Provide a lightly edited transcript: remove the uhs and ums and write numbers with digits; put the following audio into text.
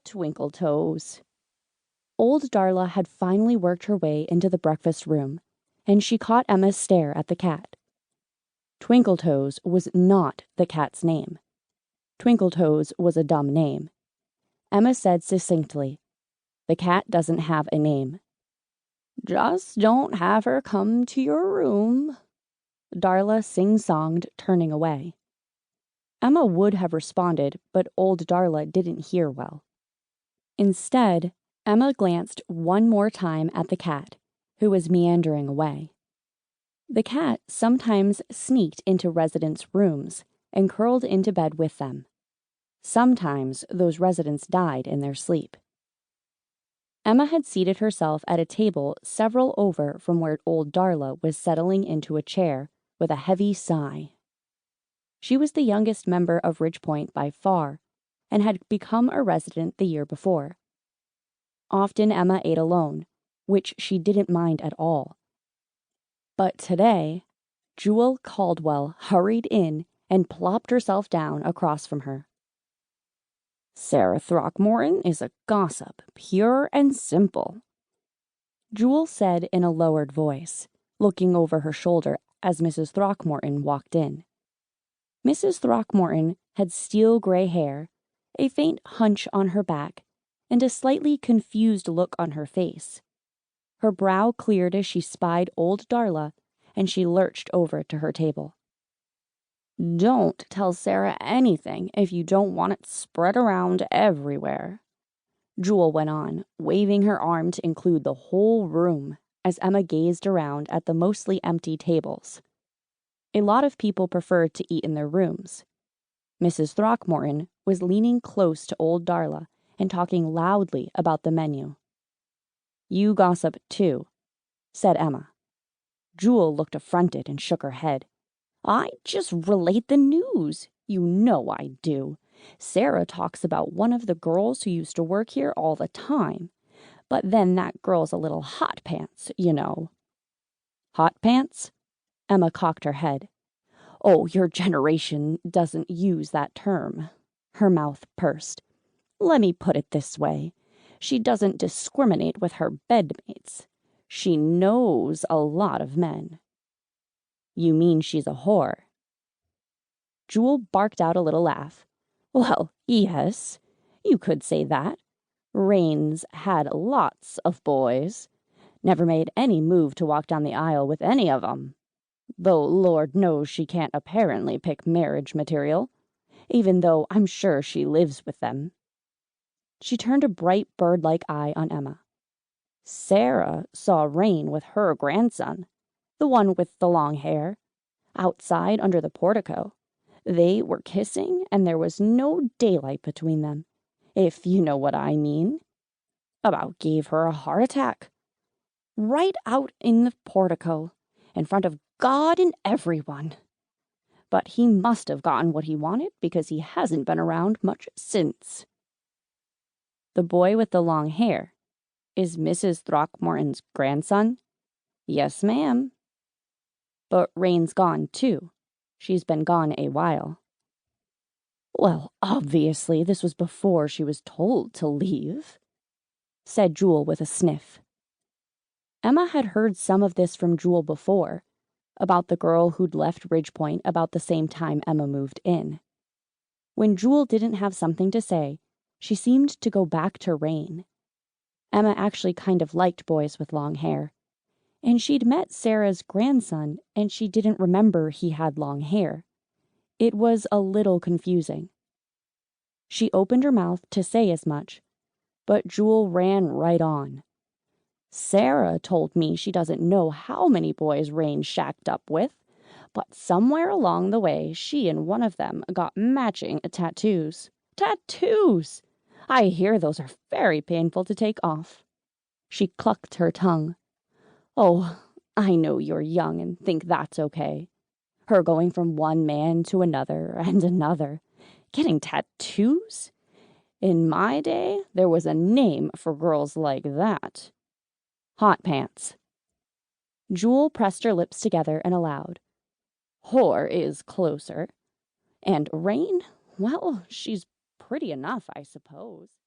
Twinkle Toes. Old Darla had finally worked her way into the breakfast room, and she caught Emma's stare at the cat. Twinkle Toes was not the cat's name. Twinkle Toes was a dumb name. Emma said succinctly, "The cat doesn't have a name." "Just don't have her come to your room," Darla sing-songed, turning away. Emma would have responded, but old Darla didn't hear well. Instead, Emma glanced one more time at the cat, who was meandering away. The cat sometimes sneaked into residents' rooms and curled into bed with them. Sometimes those residents died in their sleep. Emma had seated herself at a table several over from where old Darla was settling into a chair with a heavy sigh. She was the youngest member of Ridgepoint by far, and had become a resident the year before. Often Emma ate alone, which she didn't mind at all. But today, Jewel Caldwell hurried in and plopped herself down across from her. "Sarah Throckmorton is a gossip, pure and simple," Jewel said in a lowered voice, looking over her shoulder as Mrs. Throckmorton walked in. Mrs. Throckmorton had steel-gray hair, a faint hunch on her back, and a slightly confused look on her face. Her brow cleared as she spied old Darla, and she lurched over to her table. "Don't tell Sarah anything if you don't want it spread around everywhere," Jewel went on, waving her arm to include the whole room as Emma gazed around at the mostly empty tables. A lot of people preferred to eat in their rooms. Mrs. Throckmorton was leaning close to old Darla and talking loudly about the menu. "You gossip, too," said Emma. Jewel looked affronted and shook her head. "I just relate the news. You know I do. Sarah talks about one of the girls who used to work here all the time. But then that girl's a little hot pants, you know." "Hot pants?" Emma cocked her head. "Oh, your generation doesn't use that term." Her mouth pursed. "Let me put it this way. She doesn't discriminate with her bedmates. She knows a lot of men." "You mean she's a whore?" Jewel barked out a little laugh. "Well, yes, you could say that. Raines had lots of boys. Never made any move to walk down the aisle with any of 'em. Though Lord knows she can't apparently pick marriage material, even though I'm sure she lives with them." She turned a bright bird-like eye on Emma. "Sarah saw Rain with her grandson, the one with the long hair, outside under the portico. They were kissing, and there was no daylight between them, if you know what I mean. About gave her a heart attack. Right out in the portico, in front of God and everyone. But he must have gotten what he wanted because he hasn't been around much since." "The boy with the long hair is Mrs. Throckmorton's grandson?" "Yes, ma'am." "But Rain's gone, too. She's been gone a while." "Well, obviously this was before she was told to leave," said Jewel with a sniff. Emma had heard some of this from Jewel before, about the girl who'd left Ridgepoint about the same time Emma moved in. When Jewel didn't have something to say, she seemed to go back to Rain. Emma actually kind of liked boys with long hair, and she'd met Sarah's grandson, and she didn't remember he had long hair. It was a little confusing. She opened her mouth to say as much, but Jewel ran right on. "Sarah told me she doesn't know how many boys Rain shacked up with, but somewhere along the way she and one of them got matching tattoos. Tattoos! I hear those are very painful to take off." She clucked her tongue. "Oh, I know you're young and think that's okay. Her going from one man to another and another. Getting tattoos? In my day, there was a name for girls like that. Hot pants." Jewel pressed her lips together and allowed. "Whore is closer. And Rain? Well, she's pretty enough, I suppose."